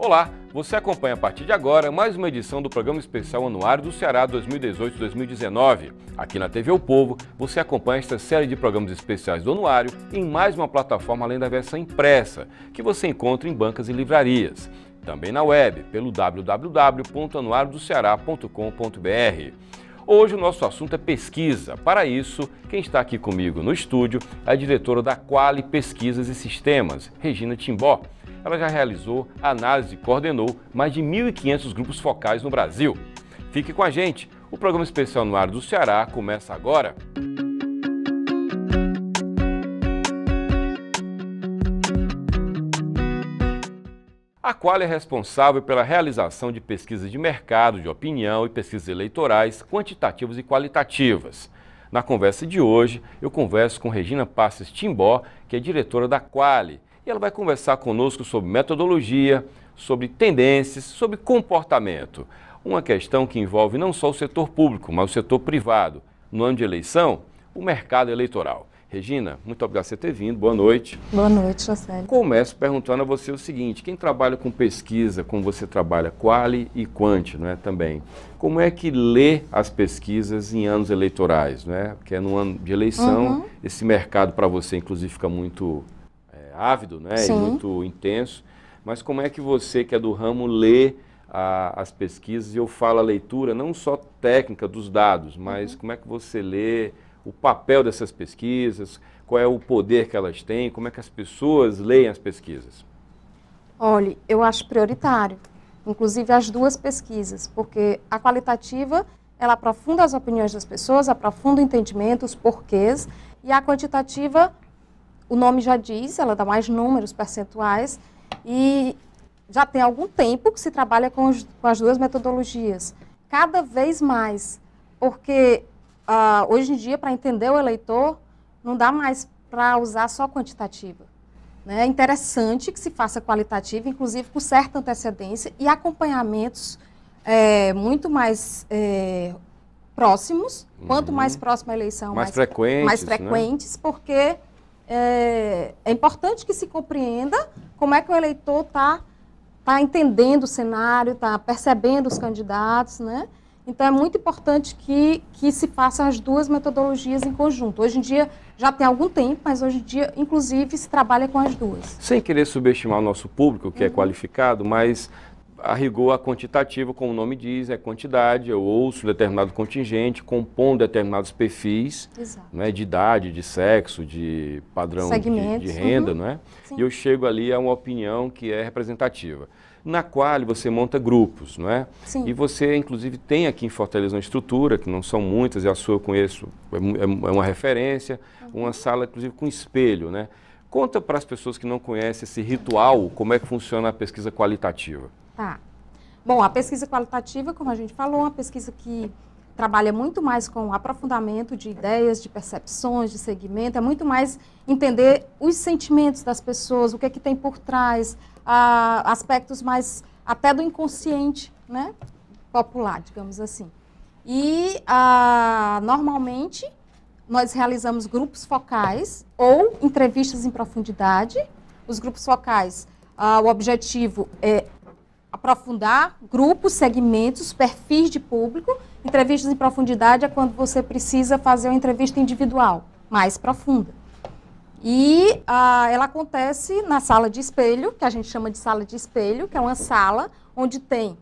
Olá, você acompanha a partir de agora mais uma edição do Programa Especial Anuário do Ceará 2018-2019. Aqui na TV O Povo, você acompanha esta série de programas especiais do Anuário em mais uma plataforma além da versão impressa, que você encontra em bancas e livrarias. Também na web, pelo www.anuariodoceará.com.br. Hoje o nosso assunto é pesquisa. Para isso, quem está aqui comigo no estúdio é a diretora da Quali Pesquisas e Sistemas, Regina Timbó. Ela já realizou análise e coordenou mais de 1.500 grupos focais no Brasil. Fique com a gente, o programa especial Anuário do Ceará começa agora. A Quali é responsável pela realização de pesquisas de mercado, de opinião e pesquisas eleitorais quantitativas e qualitativas. Na conversa de hoje, eu converso com Regina Passes Timbó, que é diretora da Quali, e ela vai conversar conosco sobre metodologia, sobre tendências, sobre comportamento. Uma questão que envolve não só o setor público, mas o setor privado. No ano de eleição, o mercado eleitoral. Regina, muito obrigado por você ter vindo. Boa noite. Boa noite, José. Começo perguntando a você o seguinte: quem trabalha com pesquisa, como você trabalha, Quali e Quant, não é, também, como é que lê as pesquisas em anos eleitorais, não é? Porque é no ano de eleição, esse mercado para você, inclusive, fica muito ávido, né? E muito intenso. Mas como é que você, que é do ramo, lê as pesquisas? E eu falo a leitura, não só técnica dos dados, mas como é que você lê o papel dessas pesquisas, qual é o poder que elas têm, como é que as pessoas leem as pesquisas? Olha, eu acho prioritário, inclusive as duas pesquisas, porque a qualitativa, ela aprofunda as opiniões das pessoas, aprofunda o entendimento, os porquês, e a quantitativa, o nome já diz, ela dá mais números, percentuais, e já tem algum tempo que se trabalha com as duas metodologias, cada vez mais, porque hoje em dia, para entender o eleitor, não dá mais para usar só quantitativa. Né? É interessante que se faça qualitativa, inclusive com certa antecedência e acompanhamentos muito mais próximos. Quanto mais próxima a eleição, mais frequentes, né? Porque é importante que se compreenda como é que o eleitor está entendendo o cenário, está percebendo os candidatos, né? Então, é muito importante que se façam as duas metodologias em conjunto. Hoje em dia, já tem algum tempo, mas hoje em dia, inclusive, se trabalha com as duas. Sem querer subestimar o nosso público, que é qualificado, mas a rigor, a quantitativa, como o nome diz, é quantidade. Eu ouço determinado contingente, compondo determinados perfis, né, de idade, de sexo, de padrão de renda, não é? E eu chego ali a uma opinião que é representativa. Na Quali você monta grupos, não é? Sim. E você, inclusive, tem aqui em Fortaleza uma estrutura, que não são muitas, e a sua eu conheço, é uma referência, uma sala, inclusive, com espelho, né? Conta para as pessoas que não conhecem esse ritual, como é que funciona a pesquisa qualitativa. Tá. Bom, a pesquisa qualitativa, como a gente falou, é uma pesquisa que trabalha muito mais com aprofundamento de ideias, de percepções, de segmento, é muito mais entender os sentimentos das pessoas, o que é que tem por trás, aspectos mais até do inconsciente, né, popular, digamos assim. E normalmente nós realizamos grupos focais ou entrevistas em profundidade. Os grupos focais, o objetivo é aprofundar grupos, segmentos, perfis de público. Entrevistas em profundidade é quando você precisa fazer uma entrevista individual, mais profunda. E ela acontece na sala de espelho, que a gente chama de sala de espelho, que é uma sala onde tem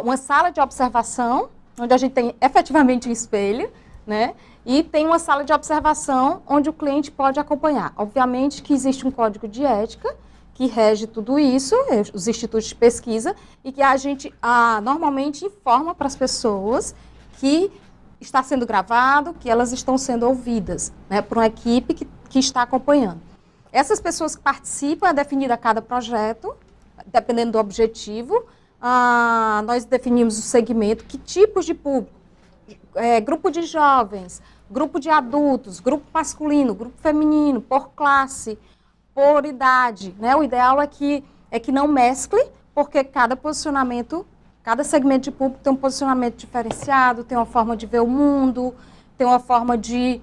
uma sala de observação, onde a gente tem efetivamente um espelho, né? E tem uma sala de observação onde o cliente pode acompanhar. Obviamente que existe um código de ética que rege tudo isso, os institutos de pesquisa, e que a gente normalmente informa para as pessoas que está sendo gravado, que elas estão sendo ouvidas, né, por uma equipe que está acompanhando. Essas pessoas que participam, é definida cada projeto, dependendo do objetivo. Nós definimos o segmento, que tipos de público, grupo de jovens, grupo de adultos, grupo masculino, grupo feminino, por classe, por idade, né? O ideal é que não mescle, porque cada posicionamento, cada segmento de público tem um posicionamento diferenciado, tem uma forma de ver o mundo, tem uma forma de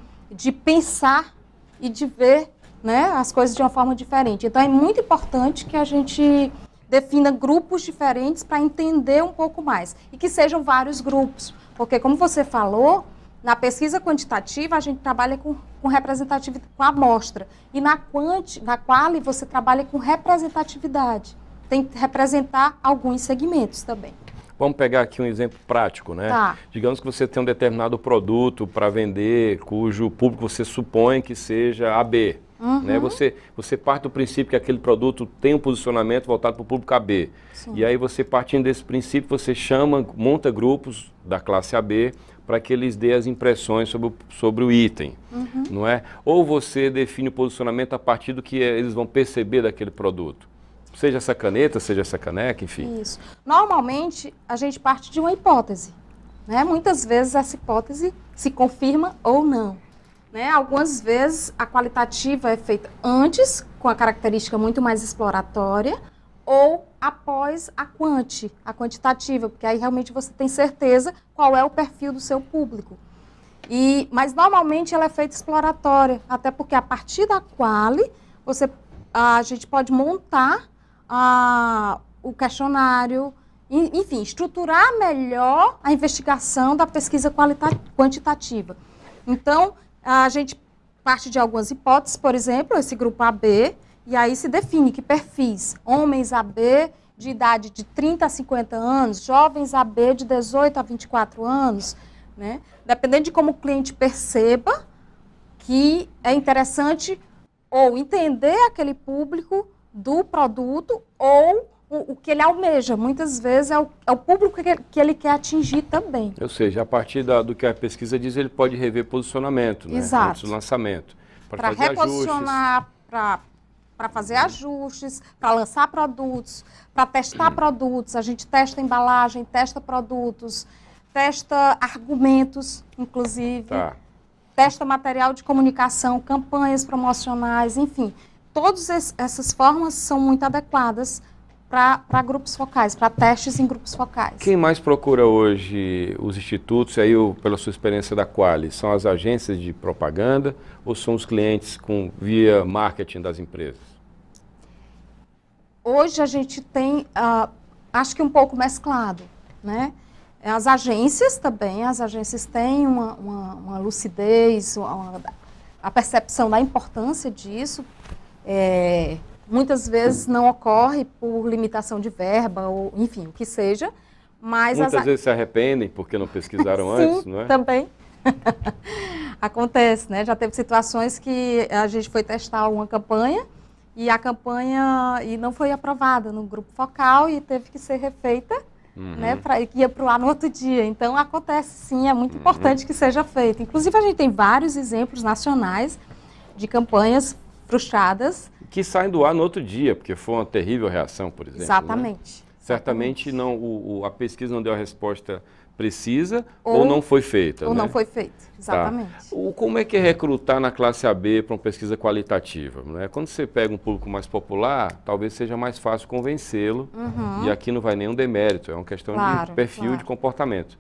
pensar e de ver, né, as coisas de uma forma diferente. Então, é muito importante que a gente defina grupos diferentes para entender um pouco mais. E que sejam vários grupos. Porque, como você falou, na pesquisa quantitativa, a gente trabalha com representatividade, com amostra. E na quali, você trabalha com representatividade. Tem que representar alguns segmentos também. Vamos pegar aqui um exemplo prático, né? Tá. Digamos que você tem um determinado produto para vender, cujo público você supõe que seja AB. Né? Você parte do princípio que aquele produto tem um posicionamento voltado para o público AB. Sim. E aí você, partindo desse princípio, você monta grupos da classe AB para que eles dêem as impressões sobre o item, não é? Ou você define o posicionamento a partir do que eles vão perceber daquele produto. Seja essa caneta, seja essa caneca, enfim. Isso. Normalmente, a gente parte de uma hipótese, né? Muitas vezes essa hipótese se confirma ou não. Né? Algumas vezes a qualitativa é feita antes, com a característica muito mais exploratória, ou após a quantitativa, porque aí realmente você tem certeza qual é o perfil do seu público. Mas normalmente ela é feita exploratória, até porque a partir da quali, a gente pode montar o questionário, enfim, estruturar melhor a investigação da pesquisa quantitativa. Então, a gente parte de algumas hipóteses, por exemplo, esse grupo AB, e aí se define que perfis, homens AB de idade de 30 a 50 anos, jovens AB de 18 a 24 anos, né? Dependendo de como o cliente perceba que é interessante ou entender aquele público do produto ou o que ele almeja. Muitas vezes é o público que ele quer atingir também. Ou seja, a partir do que a pesquisa diz, ele pode rever posicionamento, né? Exato. Antes do lançamento. Para reposicionar, para fazer ajustes, para lançar produtos, para testar produtos. A gente testa embalagem, testa produtos, testa argumentos, inclusive. Tá. Testa material de comunicação, campanhas promocionais, enfim. Todas essas formas são muito adequadas para grupos focais, para testes em grupos focais. Quem mais procura hoje os institutos, aí pela sua experiência da Quali, são as agências de propaganda ou são os clientes via marketing das empresas? Hoje a gente tem, acho que um pouco mesclado, né? As agências também, as agências têm uma lucidez, a percepção da importância disso. Muitas vezes não ocorre por limitação de verba, ou enfim, o que seja. Mas muitas vezes se arrependem porque não pesquisaram antes, não é? Sim, também. Acontece, né? Já teve situações que a gente foi testar uma campanha e a campanha não foi aprovada no grupo focal e teve que ser refeita, né? Ia para o ar no outro dia. Então, acontece sim, é muito importante que seja feito. Inclusive, a gente tem vários exemplos nacionais de campanhas frustradas. Que saem do ar no outro dia, porque foi uma terrível reação, por exemplo. Exatamente. Né? Certamente a pesquisa não deu a resposta precisa ou não foi feita. Ou né? não foi feita, exatamente. Tá. Como é que é recrutar na classe AB para uma pesquisa qualitativa? Né? Quando você pega um público mais popular, talvez seja mais fácil convencê-lo, e aqui não vai nenhum demérito, é uma questão de perfil de comportamento.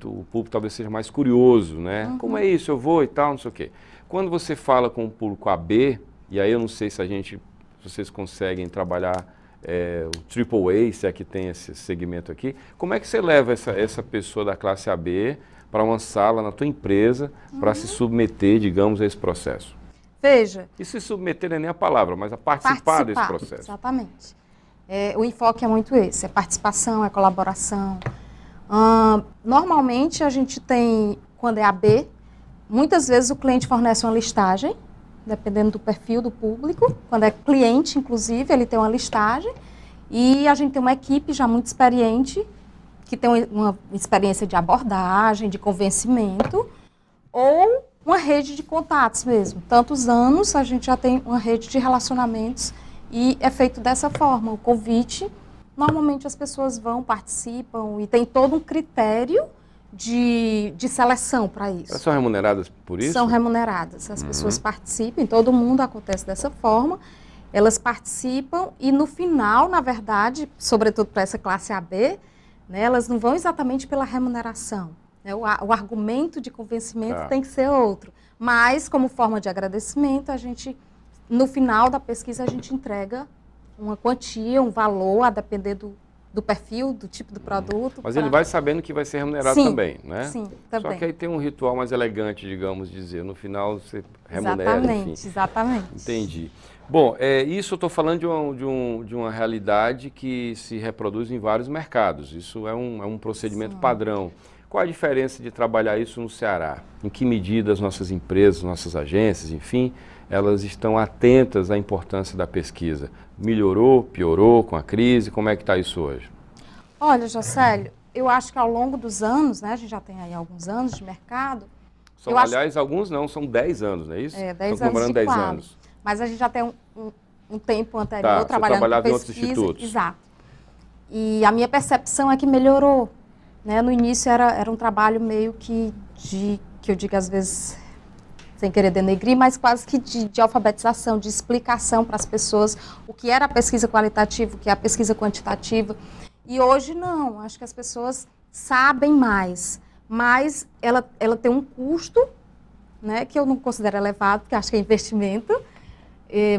O público talvez seja mais curioso, né? Como é isso? Eu vou e tal, não sei o quê. Quando você fala com o público AB, e aí eu não sei se vocês conseguem trabalhar o AAA, se é que tem esse segmento aqui, como é que você leva essa pessoa da classe AB para uma sala na tua empresa para se submeter, digamos, a esse processo? Veja. E se submeter não é nem a palavra, mas a participar desse processo. Exatamente. O enfoque é muito esse, é participação, é colaboração. Normalmente a gente tem, quando é AB, muitas vezes o cliente fornece uma listagem, dependendo do perfil do público. Quando é cliente, inclusive, ele tem uma listagem. E a gente tem uma equipe já muito experiente, que tem uma experiência de abordagem, de convencimento, ou uma rede de contatos mesmo. Tantos anos, a gente já tem uma rede de relacionamentos e é feito dessa forma. O convite, normalmente as pessoas vão, participam e tem todo um critério de seleção para isso. Elas são remuneradas por isso? São remuneradas. As pessoas participam, todo mundo acontece dessa forma. Elas participam e no final, na verdade, sobretudo para essa classe AB, né, elas não vão exatamente pela remuneração. Né? O argumento de convencimento tem que ser outro. Mas, como forma de agradecimento, no final da pesquisa, a gente entrega uma quantia, um valor, a depender do perfil, do tipo do produto. Mas ele vai sabendo que vai ser remunerado também, né? Sim, também. Só que aí tem um ritual mais elegante, digamos dizer. No final você remunera, exatamente, enfim. Exatamente. Entendi. Bom, isso eu estou falando de uma realidade que se reproduz em vários mercados. Isso é um procedimento padrão. Qual a diferença de trabalhar isso no Ceará? Em que medida as nossas empresas, nossas agências, enfim, elas estão atentas à importância da pesquisa? Melhorou, piorou com a crise? Como é que está isso hoje? Olha, Jocélio, eu acho que ao longo dos anos, né, a gente já tem aí alguns anos de mercado. Aliás, alguns não, são 10 anos, não é isso? 10 anos de 10 anos. Mas a gente já tem um tempo anterior trabalhando com pesquisa. Em outros institutos. Exato. E a minha percepção é que melhorou. Né? No início era um trabalho meio que eu digo às vezes, sem querer denegrir, mas quase que de alfabetização, de explicação para as pessoas o que era a pesquisa qualitativa, o que é a pesquisa quantitativa. E hoje não, acho que as pessoas sabem mais, mas ela tem um custo, né, que eu não considero elevado, porque acho que é investimento,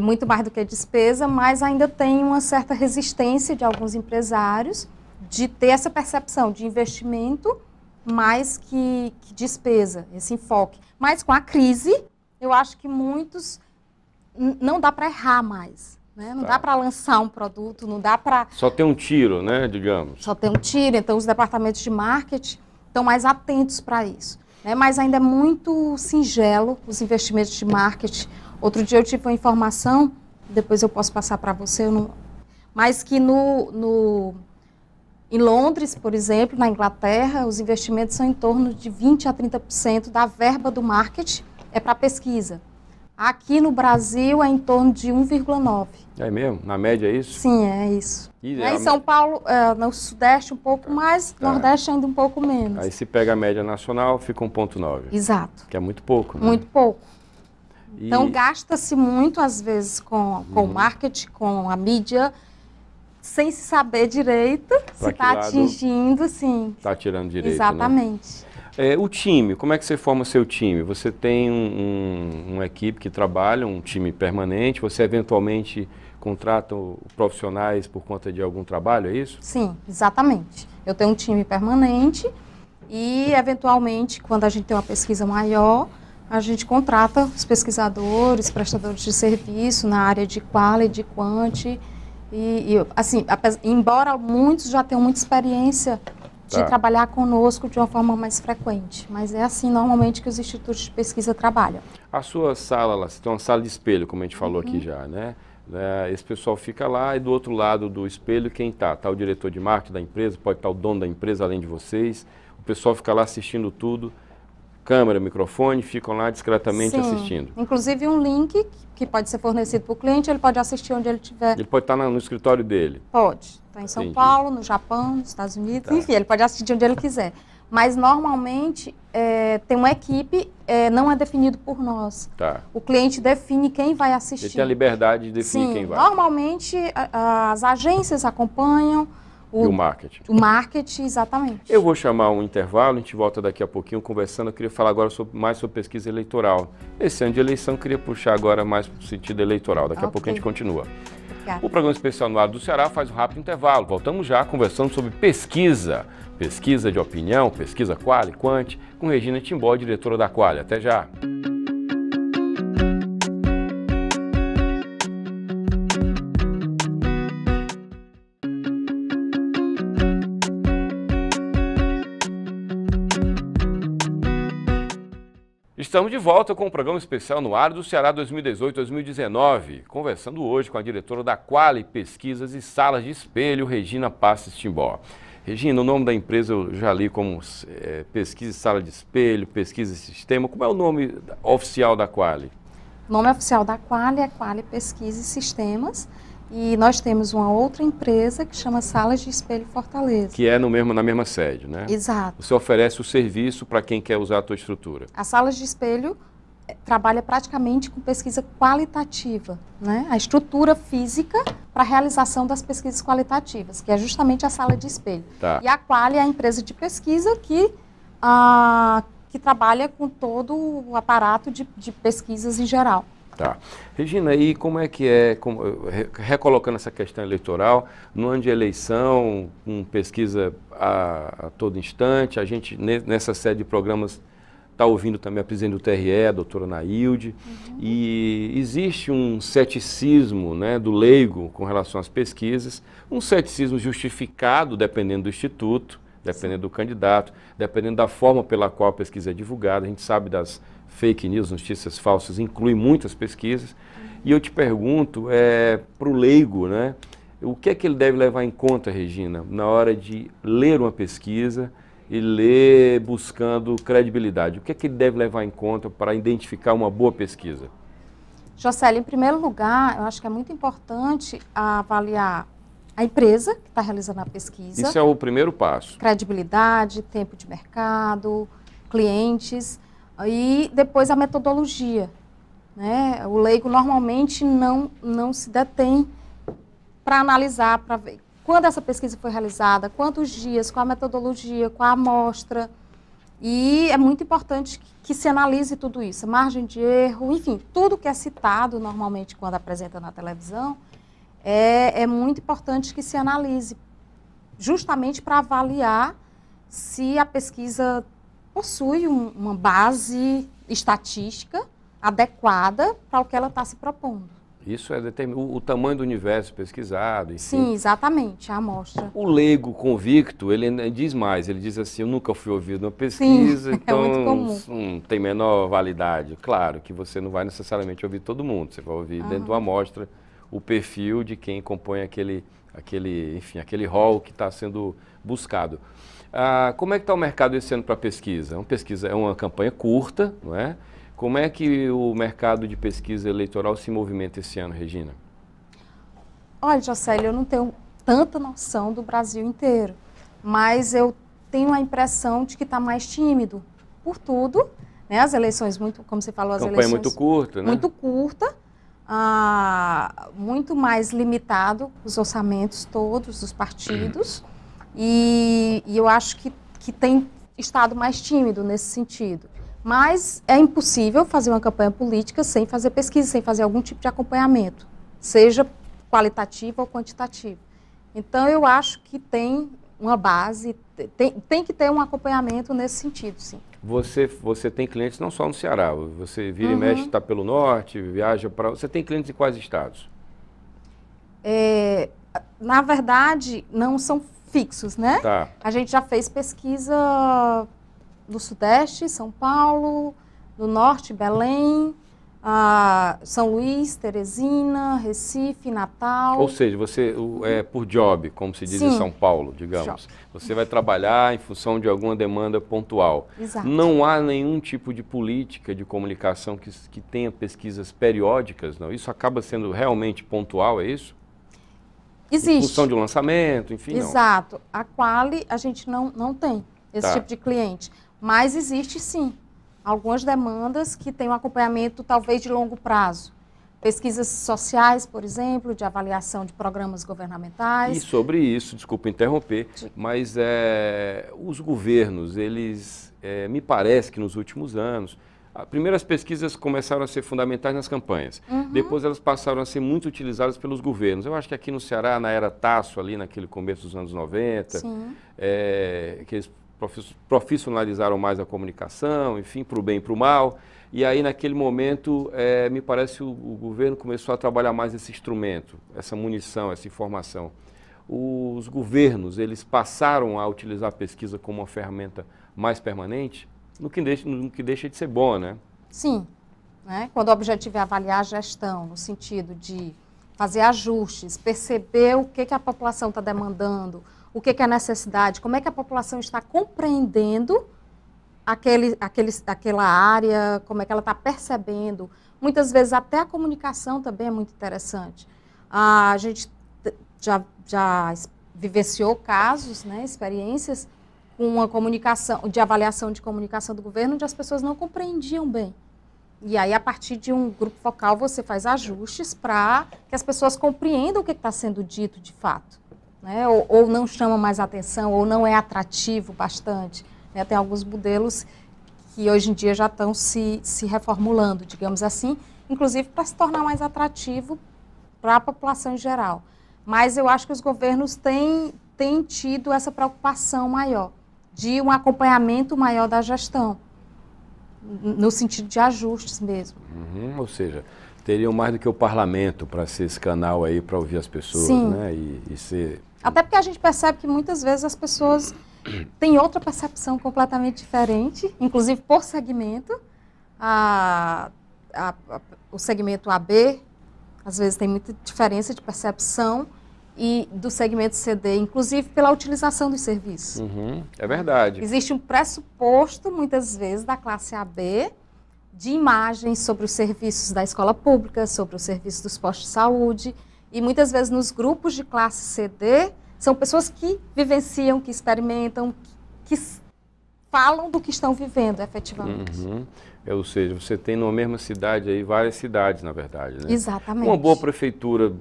muito mais do que despesa, mas ainda tem uma certa resistência de alguns empresários de ter essa percepção de investimento mais que despesa, esse enfoque. Mas com a crise, eu acho que muitos não dá para errar mais. Né? Não dá para lançar um produto, não dá para... Só tem um tiro, né, digamos. Só tem um tiro, então os departamentos de marketing estão mais atentos para isso. Né? Mas ainda é muito singelo os investimentos de marketing. Outro dia eu tive uma informação, depois eu posso passar para você, mas que em Londres, por exemplo, na Inglaterra, os investimentos são em torno de 20% a 30% da verba do marketing é para pesquisa. Aqui no Brasil é em torno de 1,9%. É mesmo? Na média é isso? Sim, é isso. Em São Paulo, no Sudeste um pouco mais, Nordeste ainda um pouco menos. Aí se pega a média nacional, fica 1,9%. Exato. Que é muito pouco, né? Muito pouco. Então gasta-se muito, às vezes, com o marketing, com a mídia, sem se saber direito se está atingindo, sim. Está tirando direito, exatamente. Né? O time, como é que você forma o seu time? Você tem uma equipe que trabalha, um time permanente, você eventualmente contrata profissionais por conta de algum trabalho, é isso? Sim, exatamente. Eu tenho um time permanente e, eventualmente, quando a gente tem uma pesquisa maior, a gente contrata os pesquisadores, prestadores de serviço na área de quali, de quanti. Assim, embora muitos já tenham muita experiência de trabalhar conosco de uma forma mais frequente, mas é assim normalmente que os institutos de pesquisa trabalham. A sua sala, lá, você tem uma sala de espelho, como a gente falou aqui já, né? Esse pessoal fica lá e do outro lado do espelho quem está? Está o diretor de marketing da empresa, pode estar o dono da empresa além de vocês, o pessoal fica lá assistindo tudo, câmera, microfone, ficam lá discretamente assistindo. Inclusive um link que pode ser fornecido para o cliente, ele pode assistir onde ele estiver. Ele pode estar no escritório dele? Pode. Está em São Paulo, no Japão, nos Estados Unidos, enfim, ele pode assistir onde ele quiser. Mas normalmente tem uma equipe, não é definido por nós. O cliente define quem vai assistir. Ele tem a liberdade de definir quem vai. Normalmente as agências acompanham. E o marketing. O marketing, exatamente. Eu vou chamar um intervalo, a gente volta daqui a pouquinho conversando. Eu queria falar agora mais sobre pesquisa eleitoral. Esse ano de eleição, eu queria puxar agora mais para o sentido eleitoral. Daqui a pouco a gente continua. Obrigada. O programa especial no ar do Ceará faz um rápido intervalo. Voltamos já conversando sobre pesquisa. Pesquisa de opinião, pesquisa quali, quanti, com Regina Timbó, diretora da Quali. Até já. Estamos de volta com o programa especial no ar do Ceará 2018-2019, conversando hoje com a diretora da Quali Pesquisas e Salas de Espelho, Regina Passes Timbó. Regina, o nome da empresa eu já li como Pesquisa e Sala de Espelho, Pesquisa e Sistema. Como é o nome oficial da Quali? O nome oficial da Quali é Quali Pesquisa e Sistemas. E nós temos uma outra empresa que chama Salas de Espelho Fortaleza. Que é na mesma sede, né? Exato. Você oferece o serviço para quem quer usar a tua estrutura. A Salas de Espelho trabalha praticamente com pesquisa qualitativa, né? A estrutura física para a realização das pesquisas qualitativas, que é justamente a sala de espelho. E a Quali é a empresa de pesquisa que trabalha com todo o aparato de pesquisas em geral. Tá. Regina, e como é que recolocando essa questão eleitoral, no ano de eleição, com pesquisa a todo instante, a gente nessa série de programas está ouvindo também a presidente do TRE, a doutora Nailde, e existe um ceticismo, né, do leigo com relação às pesquisas, um ceticismo justificado, dependendo do instituto, dependendo do candidato, dependendo da forma pela qual a pesquisa é divulgada. A gente sabe das fake news, notícias falsas, inclui muitas pesquisas. E eu te pergunto, para o leigo, né, o que é que ele deve levar em conta, Regina, na hora de ler uma pesquisa e ler buscando credibilidade? O que é que ele deve levar em conta para identificar uma boa pesquisa? Jocélio, em primeiro lugar, eu acho que é muito importante avaliar a empresa que está realizando a pesquisa. Isso é o primeiro passo. Credibilidade, tempo de mercado, clientes e depois a metodologia, né? O leigo normalmente não se detém para analisar, para ver quando essa pesquisa foi realizada, quantos dias, qual a metodologia, qual a amostra. E é muito importante que se analise tudo isso, margem de erro, enfim, tudo que é citado normalmente quando apresenta na televisão, é muito importante que se analise, justamente para avaliar se a pesquisa possui uma base estatística adequada para o que ela está se propondo. Isso é o tamanho do universo pesquisado, enfim. Sim, exatamente, a amostra. O leigo convicto, ele diz mais, ele diz assim, eu nunca fui ouvido numa pesquisa, Sim, então é muito comum. Não tem menor validade. Claro que você não vai necessariamente ouvir todo mundo, você vai ouvir dentro de uma amostra o perfil de quem compõe aquele rol que está sendo buscado. Como é que está o mercado esse ano para pesquisa? É uma campanha curta, não é? Como é que o mercado de pesquisa eleitoral se movimenta esse ano, Regina? Olha, Jocélio, eu não tenho tanta noção do Brasil inteiro, mas eu tenho a impressão de que está mais tímido por tudo, né? As eleições, como você falou, as campanha eleições... muito curta, né? Muito curta, muito mais limitado os orçamentos todos dos partidos, e eu acho que tem estado mais tímido nesse sentido. Mas é impossível fazer uma campanha política sem fazer pesquisa, sem fazer algum tipo de acompanhamento, seja qualitativo ou quantitativo. Então, eu acho que tem uma base, tem que ter um acompanhamento nesse sentido, sim. Você tem clientes não só no Ceará, você vira e mexe, está pelo norte, viaja para... Você tem clientes em quais estados? Na verdade, não são fixos, né? Tá. A gente já fez pesquisa do Sudeste, São Paulo, do Norte, Belém, São Luís, Teresina, Recife, Natal. Ou seja, você é por job, como se diz em São Paulo, digamos. Job. Você vai trabalhar em função de alguma demanda pontual. Exato. Não há nenhum tipo de política de comunicação que tenha pesquisas periódicas, não? Isso acaba sendo realmente pontual, é isso? Existe. Em função de um lançamento, enfim, Exato. Não. A Quali a gente não tem esse tipo de cliente. Mas existe sim algumas demandas que têm um acompanhamento talvez de longo prazo. Pesquisas sociais, por exemplo, de avaliação de programas governamentais. E sobre isso, desculpa interromper, mas os governos, eles, me parece que nos últimos anos, primeiro as pesquisas começaram a ser fundamentais nas campanhas, depois elas passaram a ser muito utilizadas pelos governos. Eu acho que aqui no Ceará, na era Tasso, ali naquele começo dos anos 90, que eles profissionalizaram mais a comunicação, enfim, para o bem e para o mal. E aí, naquele momento, me parece que o governo começou a trabalhar mais esse instrumento, essa munição, essa informação. Os governos, eles passaram a utilizar a pesquisa como uma ferramenta mais permanente, no que deixa de ser bom, né? Sim. Né? Quando o objetivo é avaliar a gestão, no sentido de fazer ajustes, perceber o que a população está demandando, o que é a necessidade, como é que a população está compreendendo aquela área, como é que ela está percebendo. Muitas vezes até a comunicação também é muito interessante. A gente já vivenciou casos, né, experiências com uma comunicação, de avaliação de comunicação do governo, onde as pessoas não compreendiam bem. E aí, a partir de um grupo focal, você faz ajustes para que as pessoas compreendam o que está sendo dito de fato. Né? Ou não chama mais atenção, ou não é atrativo bastante. Né? Tem alguns modelos que hoje em dia já estão se reformulando, digamos assim, inclusive para se tornar mais atrativo para a população em geral. Mas eu acho que os governos têm tido essa preocupação maior, de um acompanhamento maior da gestão, no sentido de ajustes mesmo. Ou seja, teriam mais do que o parlamento para ser esse canal aí para ouvir as pessoas, sim, né? E ser... Até porque a gente percebe que muitas vezes as pessoas têm outra percepção completamente diferente, inclusive por segmento. O segmento AB, às vezes, tem muita diferença de percepção e do segmento CD, inclusive pela utilização dos serviços. É verdade. Existe um pressuposto, muitas vezes, da classe AB, de imagens sobre os serviços da escola pública, sobre os serviços dos postos de saúde, e muitas vezes nos grupos de classe CD, são pessoas que vivenciam, que experimentam, que falam do que estão vivendo efetivamente. Ou seja, você tem numa mesma cidade aí várias cidades, na verdade, né? Exatamente. Uma boa prefeitura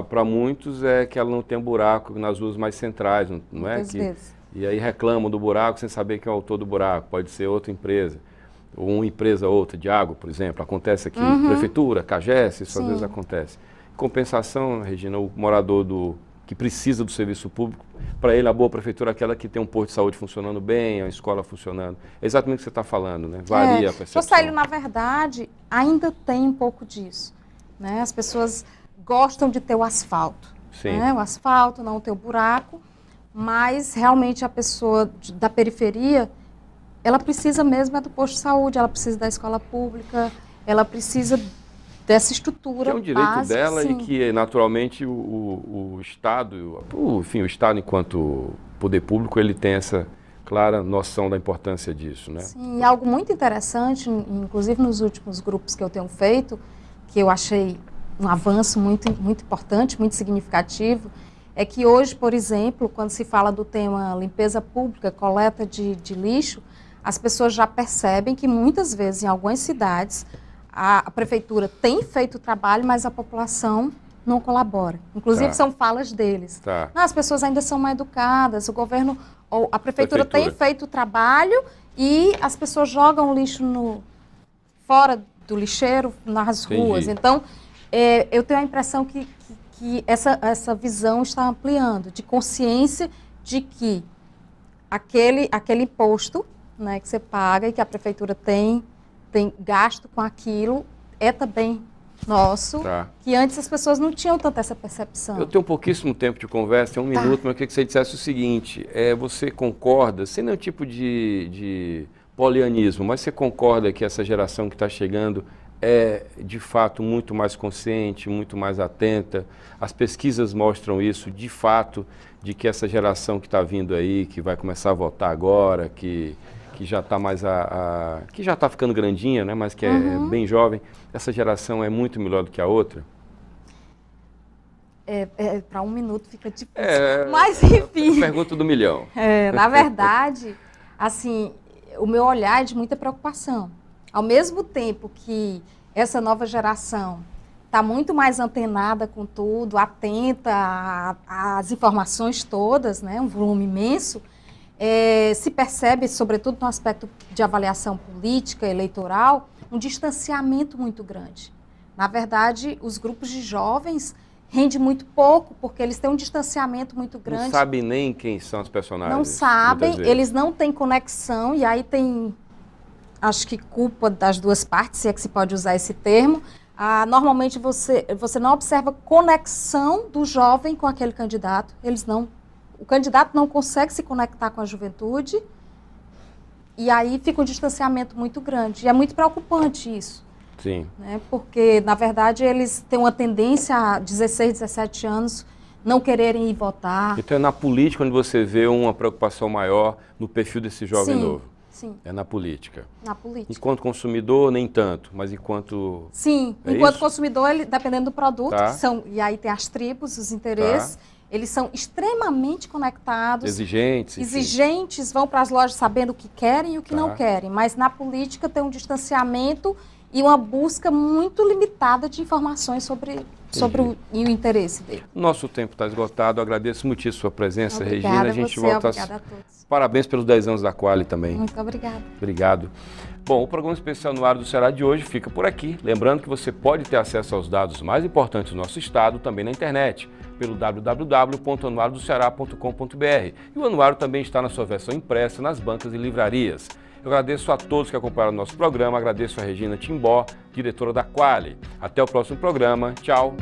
para muitos é que ela não tem um buraco nas ruas mais centrais, não é? Muitas vezes. E aí reclamam do buraco sem saber quem é o autor do buraco. Pode ser outra empresa, ou uma empresa outra de água, por exemplo. Acontece aqui, prefeitura, CAGES, isso às vezes acontece. Em compensação, Regina, o morador que precisa do serviço público, para ele a boa prefeitura é aquela que tem um posto de saúde funcionando bem, a escola funcionando. É exatamente o que você está falando, né? Varia a percepção. Josélio, na verdade, ainda tem um pouco disso, né? As pessoas gostam de ter o asfalto, né? O asfalto, não ter o buraco, mas realmente a pessoa da periferia, ela precisa mesmo do posto de saúde, ela precisa da escola pública, ela precisa dessa estrutura que é um direito básica, dela, sim. E que naturalmente o Estado, enfim, o Estado enquanto poder público, ele tem essa clara noção da importância disso, né? Sim, e algo muito interessante, inclusive nos últimos grupos que eu tenho feito, que eu achei um avanço muito importante, muito significativo, é que hoje, por exemplo, quando se fala do tema limpeza pública, coleta de lixo, as pessoas já percebem que muitas vezes em algumas cidades a prefeitura tem feito o trabalho, mas a população não colabora. Inclusive, são falas deles. Não, as pessoas ainda são mal educadas, o governo, ou a prefeitura tem feito o trabalho e as pessoas jogam o lixo fora do lixeiro, nas ruas. Então, eu tenho a impressão que essa visão está ampliando, de consciência de que aquele imposto, né, que você paga e que a prefeitura tem gasto com aquilo, é também nosso, que antes as pessoas não tinham tanta essa percepção. Eu tenho pouquíssimo tempo de conversa, tem um minuto, mas eu queria que você dissesse o seguinte, você concorda, sem nenhum tipo de polianismo, mas você concorda que essa geração que está chegando é, de fato, muito mais consciente, muito mais atenta? As pesquisas mostram isso, de fato, de que essa geração que está vindo aí, que vai começar a votar agora, que já está mais que já está ficando grandinha, né, mas que é bem jovem, essa geração é muito melhor do que a outra? Para um minuto fica difícil, mas enfim. Pergunta do milhão. Na verdade, assim, o meu olhar é de muita preocupação. Ao mesmo tempo que essa nova geração está muito mais antenada com tudo, atenta às informações todas, né, um volume imenso, se percebe, sobretudo no aspecto de avaliação política, eleitoral, um distanciamento muito grande. Na verdade, os grupos de jovens rendem muito pouco, porque eles têm um distanciamento muito grande. Não sabem nem quem são os personagens. Não sabem, eles não têm conexão, e aí tem, acho que culpa das duas partes, se é que se pode usar esse termo. Normalmente você não observa conexão do jovem com aquele candidato, o candidato não consegue se conectar com a juventude e aí fica um distanciamento muito grande. E é muito preocupante isso. Sim. Né? Porque, na verdade, eles têm uma tendência a 16, 17 anos não quererem ir votar. Então é na política onde você vê uma preocupação maior no perfil desse jovem novo. Sim. É na política. Na política. Enquanto consumidor, nem tanto, mas enquanto... Sim, enquanto consumidor, dependendo do produto, e aí tem as tribos, os interesses... Eles são extremamente conectados. Exigentes. Exigentes, vão para as lojas sabendo o que querem e o que não querem. Mas na política tem um distanciamento e uma busca muito limitada de informações sobre sobre o interesse dele. Nosso tempo está esgotado, eu agradeço muito a sua presença, Regina. A gente volta. Obrigada a todos. Parabéns pelos 10 anos da Quali também. Muito obrigada. Obrigado. Bom, o programa especial no Ar do Ceará de hoje fica por aqui. Lembrando que você pode ter acesso aos dados mais importantes do nosso estado também na internet, pelo www.anuariodoceará.com.br. E o Anuário também está na sua versão impressa nas bancas e livrarias. Eu agradeço a todos que acompanharam o nosso programa, agradeço a Regina Timbó, diretora da Quali. Até o próximo programa. Tchau.